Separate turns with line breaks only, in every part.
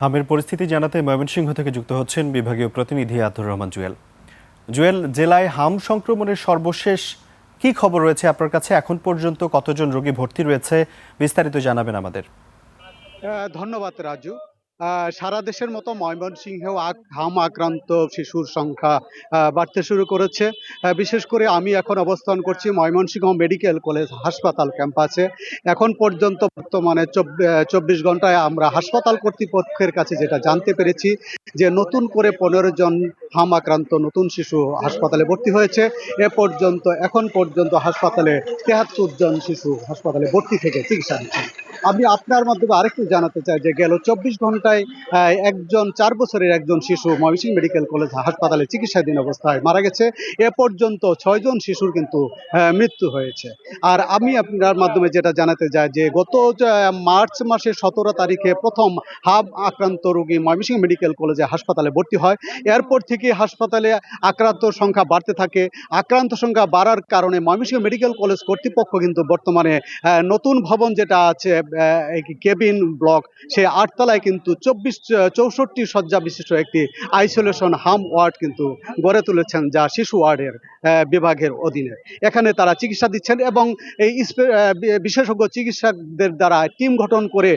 হামের পরিস্থিতি জানাতে ময়মনসিংহ থেকে যুক্ত হচ্ছেন বিভাগীয় প্রতিনিধি আব্দুর রহমান জুয়েল। জুয়েল, জেলায় হাম সংক্রমণের সর্বশেষ কি খবর রয়েছে আপনার কাছে? এখন পর্যন্ত কতজন রোগী ভর্তি রয়েছে, বিস্তারিত জানাবেন আমাদের।
ধন্যবাদ রাজু। সারা দেশের মতো ময়মনসিংহেও হাম আক্রান্ত শিশুর সংখ্যা বাড়তে শুরু করেছে। বিশেষ করে আমি এখন অবস্থান করছি ময়মনসিংহ মেডিকেল কলেজ হাসপাতাল ক্যাম্পাসে। এখন পর্যন্ত বর্তমানে 24 ঘন্টায় আমরা হাসপাতাল কর্তৃপক্ষের কাছে যেটা জানতে পেরেছি যে নতুন করে 15 জন হাম আক্রান্ত নতুন শিশু হাসপাতালে ভর্তি হয়েছে। এখন পর্যন্ত হাসপাতালে 73 জন শিশু হাসপাতালে ভর্তি থেকে চিকিৎসা দিচ্ছে। আমি আপনার মাধ্যমে আরেকটু জানাতে চাই যে গেল 24 ঘন্টায় একজন 4 বছরের একজন শিশু ময়মনসিংহ মেডিকেল কলেজ হাসপাতালে চিকিৎসাধীন অবস্থায় মারা গেছে। এ পর্যন্ত 6 জন শিশুর কিন্তু মৃত্যু হয়েছে। আর আমি আপনার মাধ্যমে যেটা জানাতে চাই যে গত মার্চ মাসের 17 তারিখে প্রথম হাব আক্রান্ত রোগী ময়মনসিংহ মেডিকেল কলেজে হাসপাতালে ভর্তি হয়। এরপর থেকে হাসপাতালে আক্রান্তর সংখ্যা বাড়তে থাকে। আক্রান্ত সংখ্যা বাড়ার কারণে ময়মনসিংহ মেডিকেল কলেজ কর্তৃপক্ষ কিন্তু বর্তমানে নতুন ভবন যেটা আছে কেবিন ব্লক, সে 8 তলায় কিন্তু 64 শয্যা বিশিষ্ট একটি আইসোলেশন হাম ওয়ার্ড কিন্তু গড়ে তুলেছেন, যা শিশু ওয়ার্ডের বিভাগের অধীনে। এখানে তারা চিকিৎসা দিচ্ছেন এবং এই বিশেষজ্ঞ চিকিৎসকদের দ্বারা টিম গঠন করে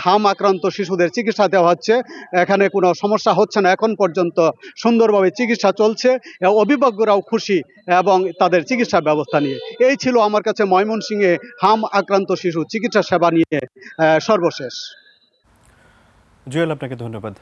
হাম আক্রান্ত শিশুদের চিকিৎসা দেওয়া হচ্ছে। এখানে কোনো সমস্যা হচ্ছে না, এখন পর্যন্ত সুন্দরভাবে চিকিৎসা চলছে। অভিভাবকরাও খুশি এবং তাদের চিকিৎসা ব্যবস্থা নিয়ে। এই ছিল আমার কাছে ময়মনসিংহে হাম আক্রান্ত শিশু চিকিৎসা সেবা নিয়ে সর্বশেষ।
জুয়েল, আপনাকে ধন্যবাদ।